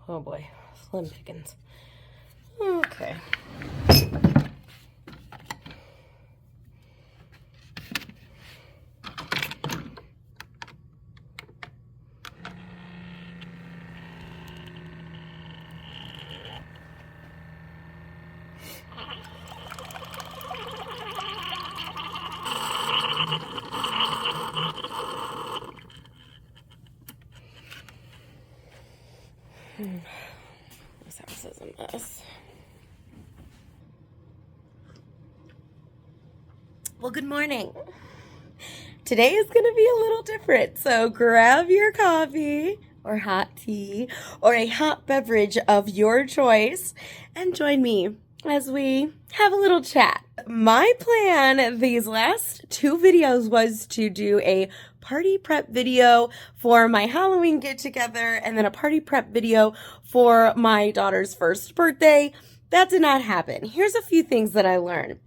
Oh boy, slim pickings. Okay. This house is a mess. Well, good morning. Today is going to be a little different, so grab your coffee or hot tea or a hot beverage of your choice and join me as we have a little chat. My plan these last two videos was to do a party prep video for my Halloween get together and then a party prep video for my daughter's first birthday. That did not happen. Here's a few things that I learned.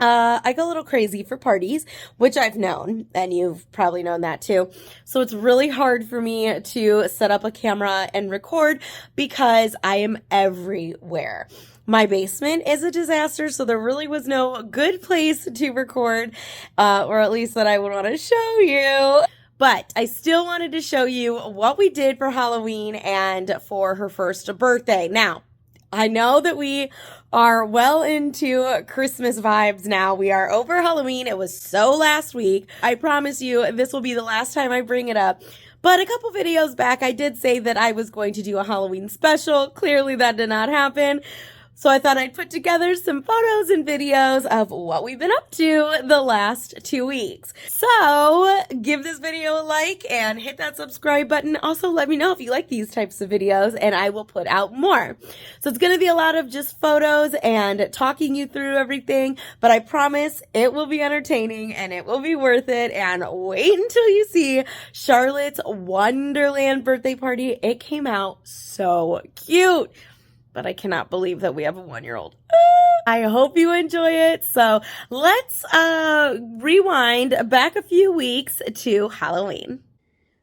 I go a little crazy for parties, which I've known, and you've probably known that too. So it's really hard for me to set up a camera and record because I am everywhere. My basement is a disaster, so there really was no good place to record, or at least that I would want to show you. But I still wanted to show you what we did for Halloween and for her first birthday. Now, I know that we are well into Christmas vibes now. We are over Halloween. It was so last week. I promise you this will be the last time I bring it up. But a couple videos back, I did say that I was going to do a Halloween special. Clearly that did not happen. So I thought I'd put together some photos and videos of what we've been up to the last 2 weeks. So give this video a like and hit that subscribe button. Also, let me know if you like these types of videos and I will put out more. So it's going to be a lot of just photos and talking you through everything, but I promise it will be entertaining and it will be worth it. And wait until you see Charlotte's Wonderland birthday party. It came out so cute. But I cannot believe that we have a 1-year-old. I hope you enjoy it. So let's rewind back a few weeks to Halloween.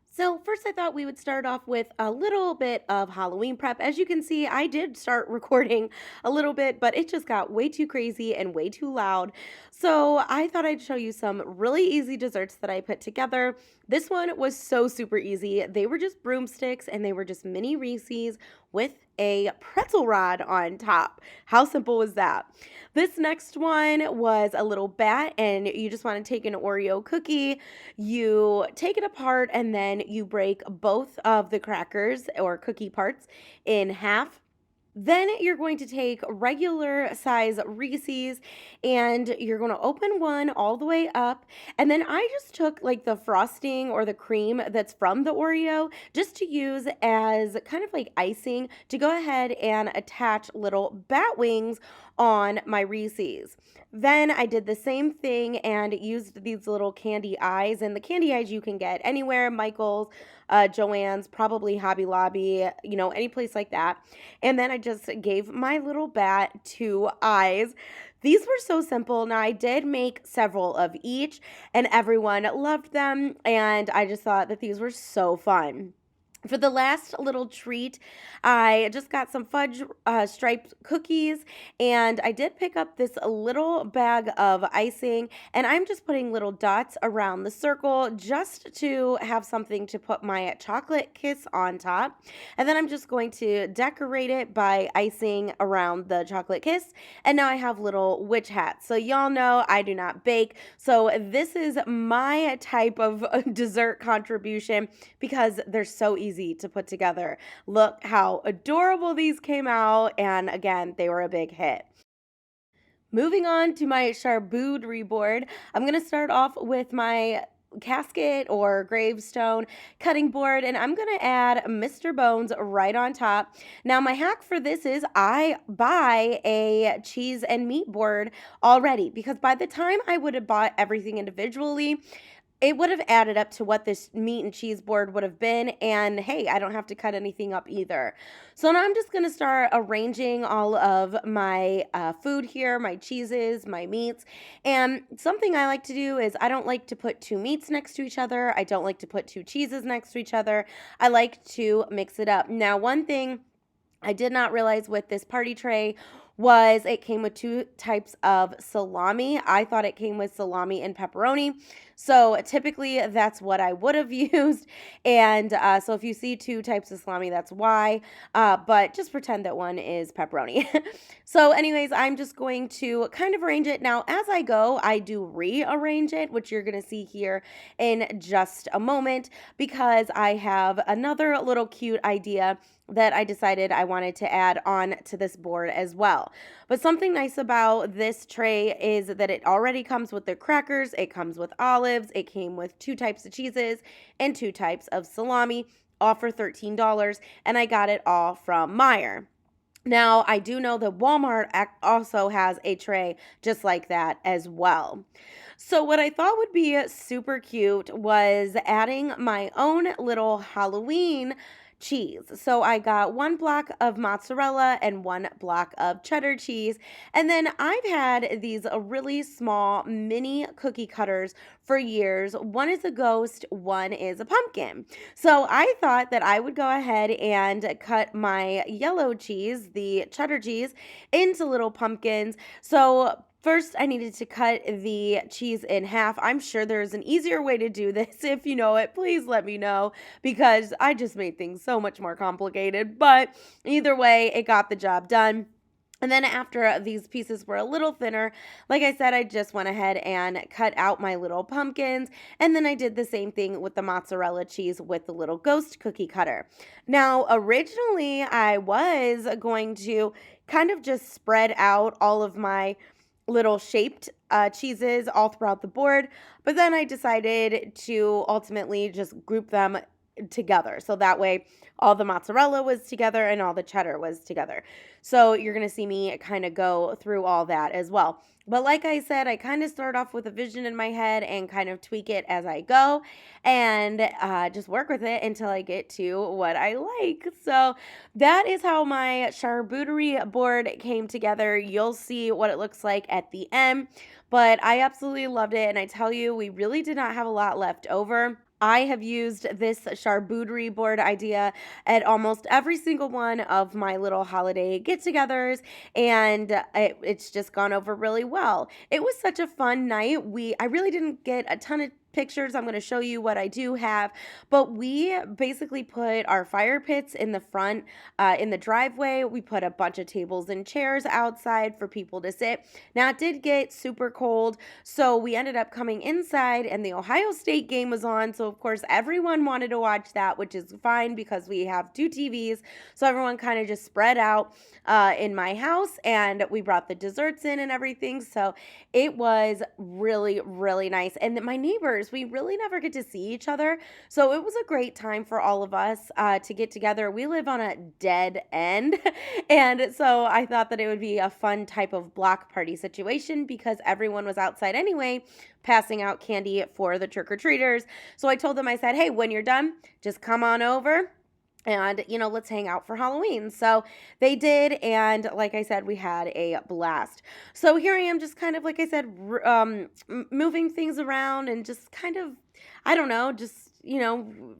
So first I thought we would start off with a little bit of Halloween prep. As you can see, I did start recording a little bit, but it just got way too crazy and way too loud. So I thought I'd show you some really easy desserts that I put together. This one was so super easy. They were just broomsticks and they were just mini Reese's with a pretzel rod on top. How simple was that? This next one was a little bat, and you just want to take an Oreo cookie, you take it apart, and then you break both of the crackers or cookie parts in half. Then you're going to take regular size Reese's and you're going to open one all the way up. And then I just took like the frosting or the cream that's from the Oreo just to use as kind of like icing to go ahead and attach little bat wings on my Reese's. Then I did the same thing and used these little candy eyes, and the candy eyes you can get anywhere, Michael's, Joann's, probably Hobby Lobby, any place like that. And then I just gave my little bat 2 eyes. These were so simple. Now, I did make several of each, and everyone loved them, and I just thought that these were so fun. For the last little treat, I just got some fudge striped cookies, and I did pick up this little bag of icing, and I'm just putting little dots around the circle just to have something to put my chocolate kiss on top. And then I'm just going to decorate it by icing around the chocolate kiss, and now I have little witch hats. So y'all know I do not bake, so this is my type of dessert contribution because they're so easy to put together. Look how adorable these came out, and again, they were a big hit. Moving on to my charcuterie board, I'm going to start off with my casket or gravestone cutting board, and I'm going to add Mr. Bones right on top. Now, my hack for this is I buy a cheese and meat board already, because by the time I would have bought everything individually, it would have added up to what this meat and cheese board would have been. And hey, I don't have to cut anything up either. So now I'm just going to start arranging all of my food here, my cheeses, my meats. And something I like to do is I don't like to put two meats next to each other. I don't like to put two cheeses next to each other. I like to mix it up. Now, one thing I did not realize with this party tray was it came with two types of salami. I thought it came with salami and pepperoni. So typically that's what I would have used. And so if you see two types of salami, that's why. But just pretend that one is pepperoni. So anyways, I'm just going to kind of arrange it. Now, as I go, I do rearrange it, which you're going to see here in just a moment, because I have another little cute idea that I decided I wanted to add on to this board as well. But something nice about this tray is that it already comes with the crackers, it comes with olives, it came with two types of cheeses and two types of salami, all for $13, and I got it all from Meijer. Now, I do know that Walmart also has a tray just like that as well. So what I thought would be super cute was adding my own little Halloween cheese. So I got one block of mozzarella and one block of cheddar cheese. And then I've had these really small mini cookie cutters for years. One is a ghost, one is a pumpkin. So I thought that I would go ahead and cut my yellow cheese, the cheddar cheese, into little pumpkins. So first, I needed to cut the cheese in half. I'm sure there's an easier way to do this. If you know it, please let me know, because I just made things so much more complicated. But either way, it got the job done. And then after these pieces were a little thinner, like I said, I just went ahead and cut out my little pumpkins. And then I did the same thing with the mozzarella cheese with the little ghost cookie cutter. Now, originally, I was going to kind of just spread out all of my little shaped cheeses all throughout the board, but then I decided to ultimately just group them together, so that way all the mozzarella was together and all the cheddar was together. So you're going to see me kind of go through all that as well. But like I said, I kind of start off with a vision in my head and kind of tweak it as I go, and just work with it until I get to what I like. So that is how my charcuterie board came together. You'll see what it looks like at the end, but I absolutely loved it. And I tell you, we really did not have a lot left over. I have used this charcuterie board idea at almost every single one of my little holiday get-togethers, and it's just gone over really well. It was such a fun night. I really didn't get a ton of pictures. I'm going to show you what I do have, but we basically put our fire pits in the front, in the driveway. We put a bunch of tables and chairs outside for people to sit. Now, it did get super cold, so we ended up coming inside, and the Ohio State game was on, so of course everyone wanted to watch that, which is fine because we have two TVs, so everyone kind of just spread out in my house, and we brought the desserts in and everything, so it was really, really nice. And my neighbors, we really never get to see each other, so it was a great time for all of us to get together. We live on a dead end, and so I thought that it would be a fun type of block party situation because everyone was outside anyway, passing out candy for the trick-or-treaters. So I told them, I said, hey, when you're done, just come on over and, let's hang out for Halloween. So they did, and like I said, we had a blast. So here I am, just kind of, like I said, moving things around and just kind of, I don't know, just,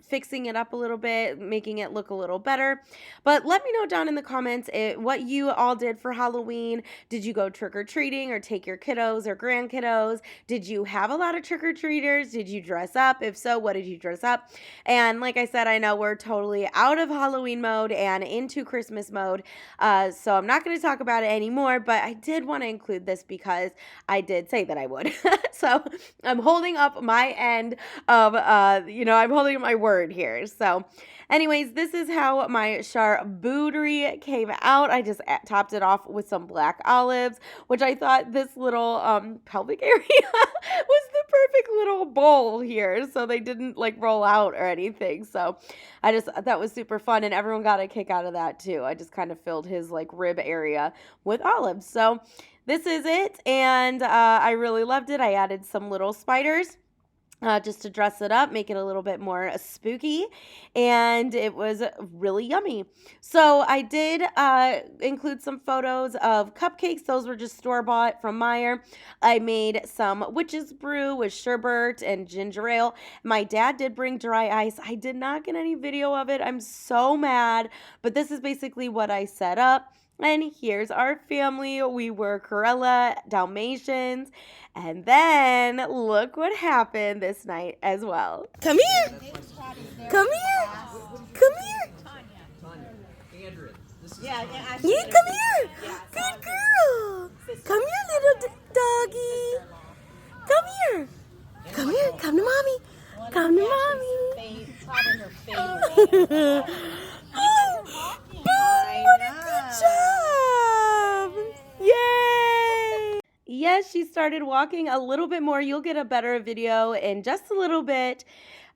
fixing it up a little bit, making it look a little better. But let me know down in the comments what you all did for Halloween. Did you go trick-or-treating or take your kiddos or grandkiddos? Did you have a lot of trick-or-treaters? Did you dress up? If so, what did you dress up? And like I said, I know we're totally out of Halloween mode and into Christmas mode, so I'm not going to talk about it anymore, but I did want to include this because I did say that I would. So I'm holding up my end of, I'm holding my word here. So anyways, this is how my charcuterie came out. I just topped it off with some black olives, which I thought this little pelvic area was the perfect little bowl here, so they didn't roll out or anything. So that was super fun, and everyone got a kick out of that too. I just kind of filled his rib area with olives. So this is it, and I really loved it. I added some little spiders. just to dress it up, make it a little bit more spooky, and it was really yummy. So I did include some photos of cupcakes. Those were just store-bought from Meijer. I made some witch's brew with sherbet and ginger ale. My dad did bring dry ice. I did not get any video of it. I'm so mad, but this is basically what I set up. And here's our family. We were Corella Dalmatians. And then look what happened this night as well. Come here. Come here. Come here. Yeah, come here. Good girl. Come here, little doggy. Come here. Come here. Come to mommy. Come to mommy. Oh, boom. What a good job. Yay. Yes, she started walking a little bit more. You'll get a better video in just a little bit,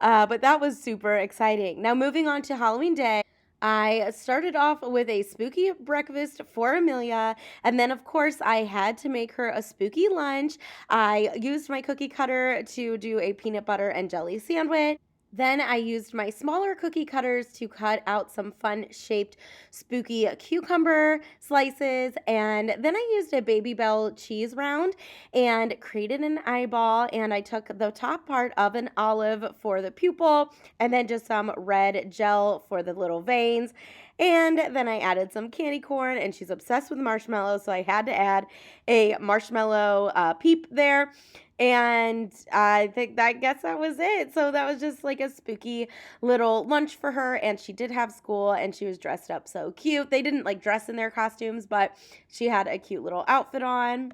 but that was super exciting. Now, moving on to Halloween Day, I started off with a spooky breakfast for Amelia, and then, of course, I had to make her a spooky lunch. I used my cookie cutter to do a peanut butter and jelly sandwich. Then I used my smaller cookie cutters to cut out some fun shaped spooky cucumber slices. And then I used a Baby Bell cheese round and created an eyeball. And I took the top part of an olive for the pupil and then just some red gel for the little veins. And then I added some candy corn, and she's obsessed with marshmallows, so I had to add a marshmallow peep there. And I guess that was it. So that was just like a spooky little lunch for her. And she did have school, and she was dressed up so cute. They didn't like dress in their costumes, but she had a cute little outfit on.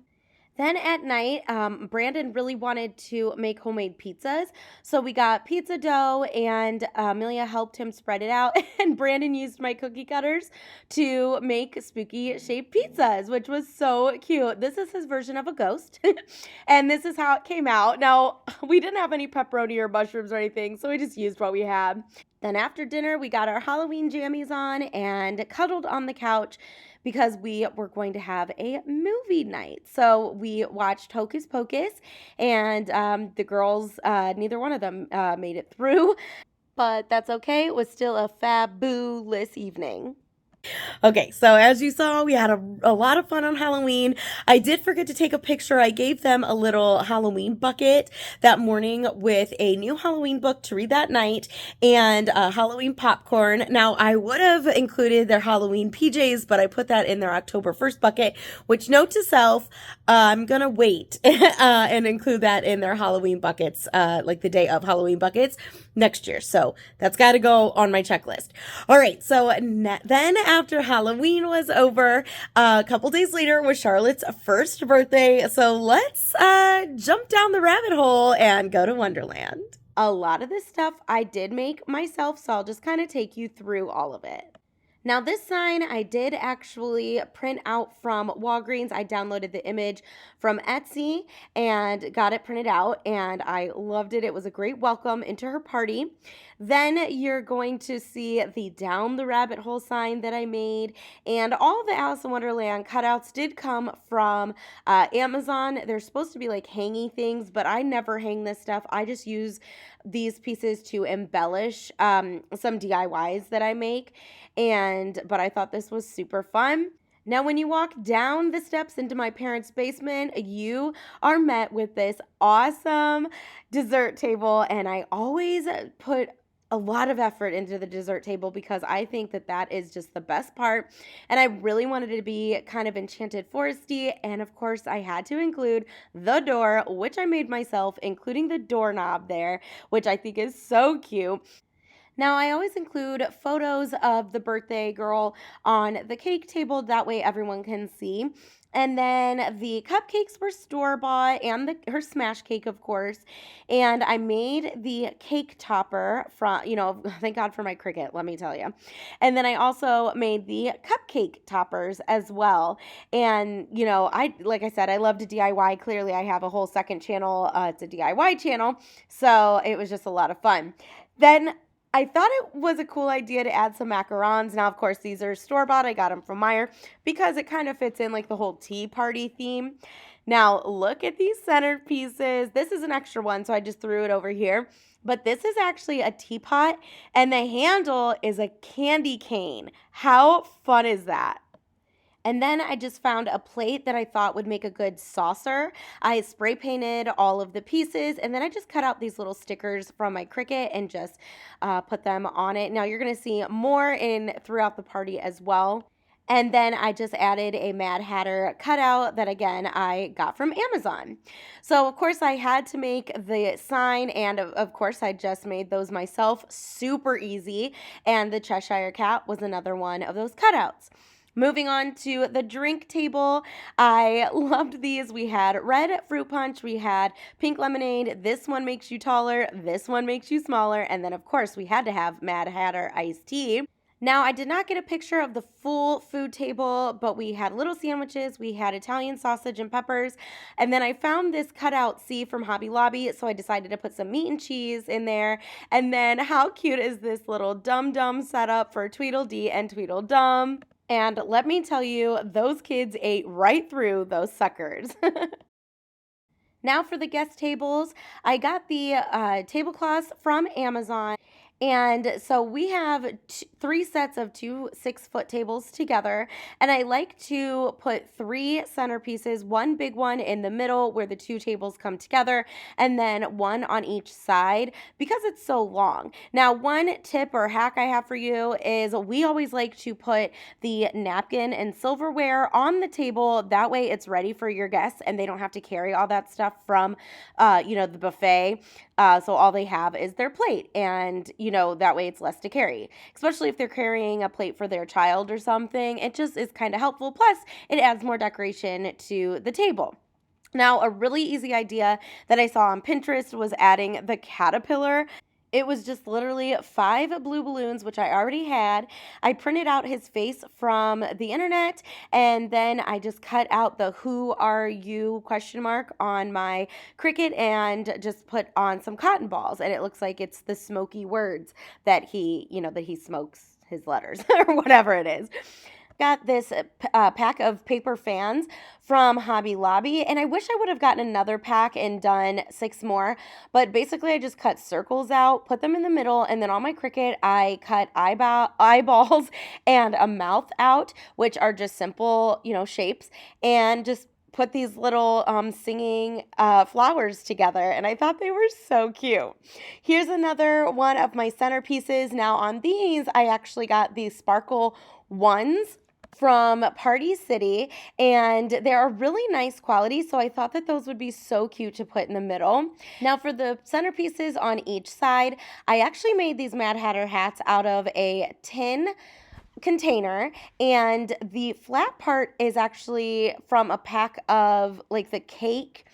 Then at night, Brandon really wanted to make homemade pizzas. So we got pizza dough, and Amelia helped him spread it out. And Brandon used my cookie cutters to make spooky shaped pizzas, which was so cute. This is his version of a ghost. And this is how it came out. Now, we didn't have any pepperoni or mushrooms or anything, so we just used what we had. Then after dinner, we got our Halloween jammies on and cuddled on the couch because we were going to have a movie night. So we watched Hocus Pocus, and the girls, neither one of them made it through, but that's okay. It was still a fabulous evening. Okay, so as you saw, we had a lot of fun on Halloween. I did forget to take a picture. I gave them a little Halloween bucket that morning with a new Halloween book to read that night and Halloween popcorn. Now, I would have included their Halloween PJs, but I put that in their October 1st bucket, which, note to self, I'm going to wait and include that in their Halloween buckets, like the day of Halloween buckets next year. So that's got to go on my checklist. All right, so then after Halloween was over, a couple days later was Charlotte's first birthday. So let's jump down the rabbit hole and go to Wonderland. A lot of this stuff I did make myself, so I'll just kind of take you through all of it. Now, this sign I did actually print out from Walgreens. I downloaded the image from Etsy and got it printed out, and I loved it. It was a great welcome into her party. Then you're going to see the Down the Rabbit Hole sign that I made, and all of the Alice in Wonderland cutouts did come from Amazon. They're supposed to be like hangy things, but I never hang this stuff. I just use these pieces to embellish some DIYs that I make. But I thought this was super fun. Now, when you walk down the steps into my parents' basement, you are met with this awesome dessert table. And I always put a lot of effort into the dessert table because I think that is just the best part. And I really wanted it to be kind of enchanted foresty. And of course, I had to include the door, which I made myself, including the doorknob there, which I think is so cute. Now, I always include photos of the birthday girl on the cake table. That way everyone can see. And then the cupcakes were store-bought and her smash cake, of course. And I made the cake topper from, thank God for my Cricut, let me tell you. And then I also made the cupcake toppers as well. And, like I said, I love to DIY. Clearly, I have a whole second channel. It's a DIY channel. So it was just a lot of fun. Then I thought it was a cool idea to add some macarons. Now, of course, these are store-bought. I got them from Meijer because it kind of fits in like the whole tea party theme. Now, look at these centerpieces. This is an extra one, so I just threw it over here. But this is actually a teapot, and the handle is a candy cane. How fun is that? And then I just found a plate that I thought would make a good saucer. I spray painted all of the pieces, and then I just cut out these little stickers from my Cricut and just put them on it. Now you're going to see more in throughout the party as well. And then I just added a Mad Hatter cutout that, again, I got from Amazon. So, of course, I had to make the sign, and of course, I just made those myself. Super easy. And the Cheshire Cat was another one of those cutouts. Moving on to the drink table, I loved these. We had red fruit punch, we had pink lemonade. This one makes you taller, this one makes you smaller, and then, of course, we had to have Mad Hatter iced tea. Now, I did not get a picture of the full food table, but we had little sandwiches, we had Italian sausage and peppers, and then I found this cutout C from Hobby Lobby, so I decided to put some meat and cheese in there. And then how cute is this little Dum-Dum setup for Tweedledee and Tweedledum? And let me tell you, those kids ate right through those suckers. Now for the guest tables, I got the tablecloths from Amazon. And so we have three sets of 2 6-foot tables together. And I like to put 3 centerpieces, one big one in the middle where the 2 tables come together, and then one on each side because it's so long. Now, one tip or hack I have for you is we always like to put the napkin and silverware on the table. That way it's ready for your guests and they don't have to carry all that stuff from, the buffet. So all they have is their plate, and that way it's less to carry, especially if they're carrying a plate for their child or something. It just is kind of helpful. Plus, it adds more decoration to the table. Now, a really easy idea that I saw on Pinterest was adding the caterpillar. It was just literally 5 blue balloons, which I already had. I printed out his face from the internet, and then I just cut out the "Who are you?" question mark on my Cricut and just put on some cotton balls. And it looks like it's the smoky words that he smokes his letters or whatever it is. Got this pack of paper fans from Hobby Lobby, and I wish I would have gotten another pack and done 6 more, but basically I just cut circles out, put them in the middle, and then on my Cricut I cut eyeballs and a mouth out, which are just simple, shapes, and just put these little singing flowers together, and I thought they were so cute. Here's another one of my centerpieces. Now on these, I actually got these sparkle ones from Party City, and they're a really nice quality, so I thought that those would be so cute to put in the middle. Now for the centerpieces on each side, I actually made these Mad Hatter hats out of a tin container, and the flat part is actually from a pack of like the cake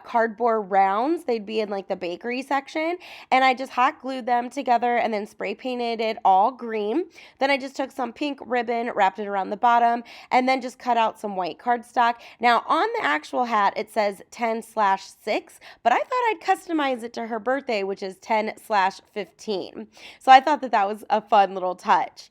cardboard rounds. They'd be in like the bakery section, and I just hot glued them together and then spray painted it all green. Then I just took some pink ribbon, wrapped it around the bottom, and then just cut out some white cardstock. Now on the actual hat it says 10/6, but I thought I'd customize it to her birthday, which is 10/15. So I thought that was a fun little touch.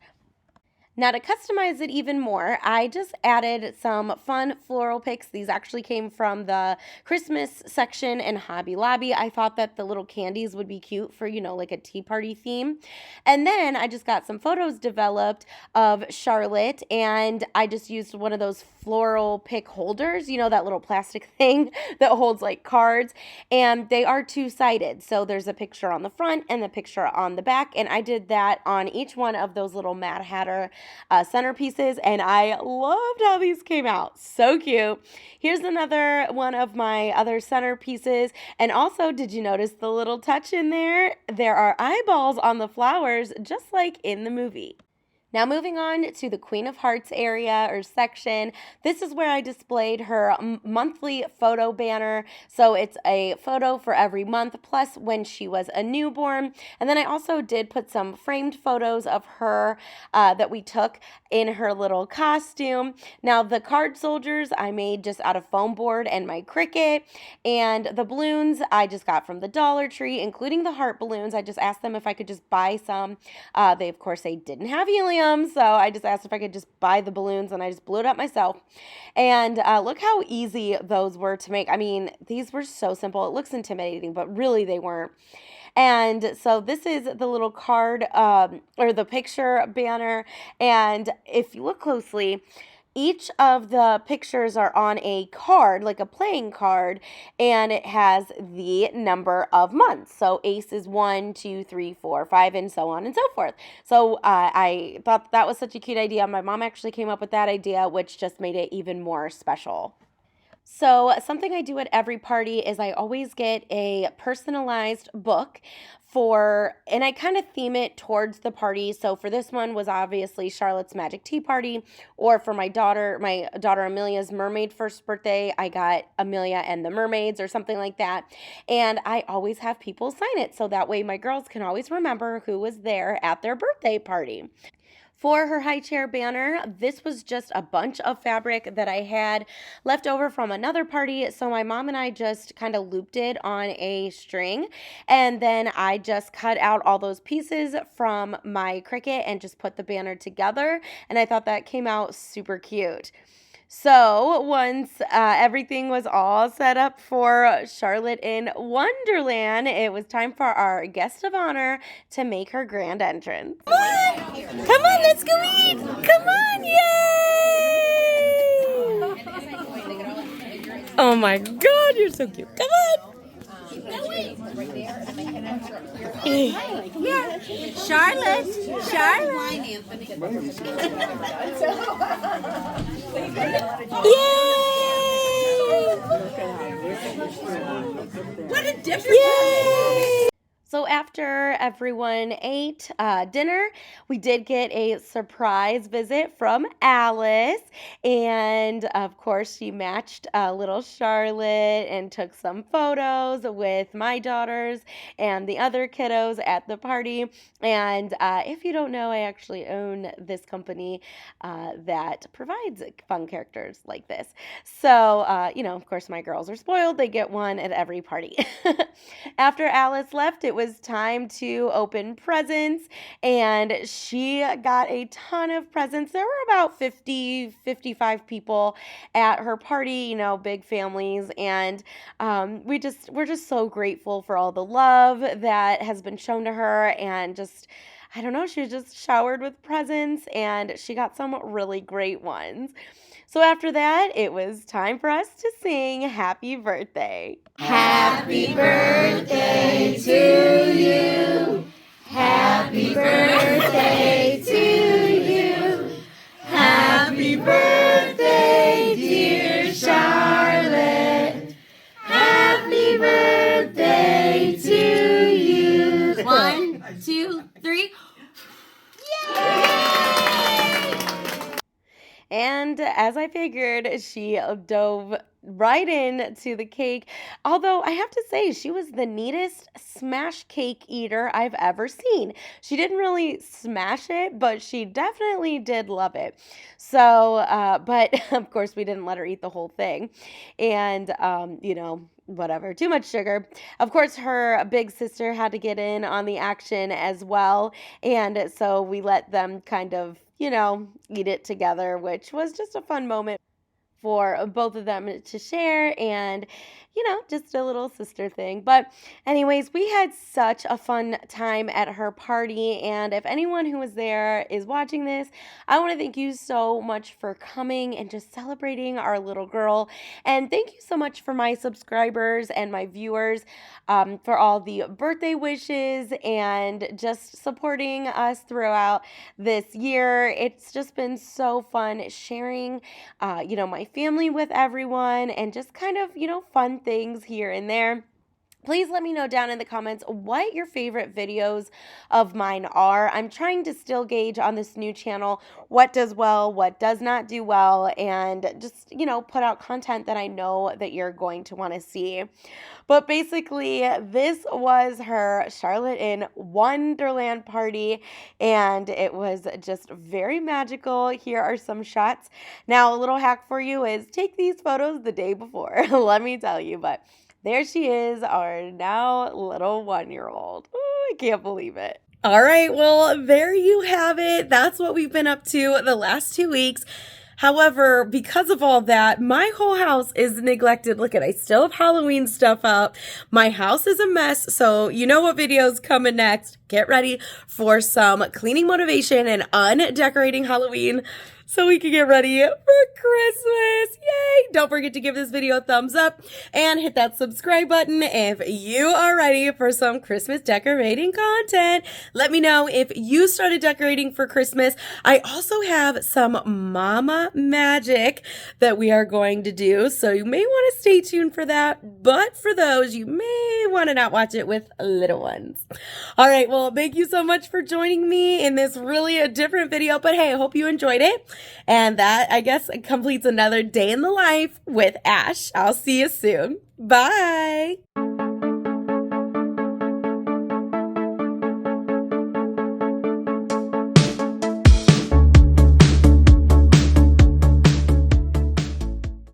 Now to customize it even more, I just added some fun floral picks. These actually came from the Christmas section in Hobby Lobby. I thought that the little candies would be cute for, like a tea party theme. And then I just got some photos developed of Charlotte, and I just used one of those floral pick holders, that little plastic thing that holds like cards, and they are 2-sided. So there's a picture on the front and the picture on the back, and I did that on each one of those little Mad Hatter centerpieces, and I loved how these came out. So cute. Here's another one of my other centerpieces, and also, did you notice the little touch in there? There are eyeballs on the flowers, just like in the movie. Now moving on to the Queen of Hearts area or section, this is where I displayed her monthly photo banner. So it's a photo for every month, plus when she was a newborn. And then I also did put some framed photos of her that we took in her little costume. Now the card soldiers I made just out of foam board and my Cricut, and the balloons I just got from the Dollar Tree, including the heart balloons. I just asked them if I could just buy some. They didn't have helium, them. So I just asked if I could just buy the balloons, and I just blew it up myself. And look how easy those were to make. I mean, these were so simple. It looks intimidating, but really they weren't. And so this is the little card or the picture banner. And if you look closely, each of the pictures are on a card, like a playing card, and it has the number of months. So ACE is 1, 2, 3, 4, 5, and so on and so forth. So I thought that was such a cute idea. My mom actually came up with that idea, which just made it even more special. So something I do at every party is I always get a personalized book and I kind of theme it towards the party. So for this one was obviously Charlotte's Magic Tea Party, or for my daughter Amelia's mermaid first birthday, I got Amelia and the Mermaids or something like that. And I always have people sign it so that way my girls can always remember who was there at their birthday party. For her high chair banner, this was just a bunch of fabric that I had left over from another party. So my mom and I just kind of looped it on a string, and then I just cut out all those pieces from my Cricut and just put the banner together. And I thought that came out super cute. So once everything was all set up for Charlotte in Wonderland, it was time for our guest of honor to make her grand entrance. Come on! Come on, let's go eat! Come on, yay! Oh my God, you're so cute. Come on! Yeah. Charlotte. Yay! What a difference. Yay! So after everyone ate dinner, we did get a surprise visit from Alice. And of course, she matched little Charlotte and took some photos with my daughters and the other kiddos at the party. And if you don't know, I actually own this company that provides fun characters like this. So, of course, my girls are spoiled. They get one at every party. After Alice left, it was time to open presents, and she got a ton of presents. There were about 55 people at her party, big families, and we're just so grateful for all the love that has been shown to her, and just I don't know, she was just showered with presents, and she got some really great ones. So after that, it was time for us to sing Happy Birthday. Happy birthday to you. Happy birthday to you. Happy birthday, dear Charlotte. Happy birthday to you. 1, 2, 3. And as I figured, she dove right into the cake. Although I have to say, she was the neatest smash cake eater I've ever seen. She didn't really smash it, but she definitely did love it. So, but of course, we didn't let her eat the whole thing. And, whatever, too much sugar. Of course, her big sister had to get in on the action as well. And so we let them kind of, eat it together, which was just a fun moment for both of them to share, and just a little sister thing. But anyways, we had such a fun time at her party, and if anyone who was there is watching this, I want to thank you so much for coming and just celebrating our little girl. And thank you so much for my subscribers and my viewers for all the birthday wishes and just supporting us throughout this year. It's just been so fun sharing my family with everyone, and just kind of fun things here and there. Please let me know down in the comments what your favorite videos of mine are. I'm trying to still gauge on this new channel what does well, what does not do well, and just, put out content that I know that you're going to want to see. But basically, this was her Charlotte in Wonderland party, and it was just very magical. Here are some shots. Now, a little hack for you is take these photos the day before, let me tell you, but there she is, our now little 1-year-old. Ooh, I can't believe it. All right, well, there you have it. That's what we've been up to the last 2 weeks. However, because of all that, my whole house is neglected. Look I still have Halloween stuff up. My house is a mess, so you know what video's coming next. Get ready for some cleaning motivation and undecorating Halloween so we can get ready for Christmas. Yay! Don't forget to give this video a thumbs up and hit that subscribe button if you are ready for some Christmas decorating content. Let me know if you started decorating for Christmas. I also have some mama magic that we are going to do, so you may want to stay tuned for that. But for those, you may want to not watch it with little ones. All right, well, thank you so much for joining me in this really a different video, but hey, I hope you enjoyed it. And that, I guess, completes another day in the life with Ash. I'll see you soon. Bye.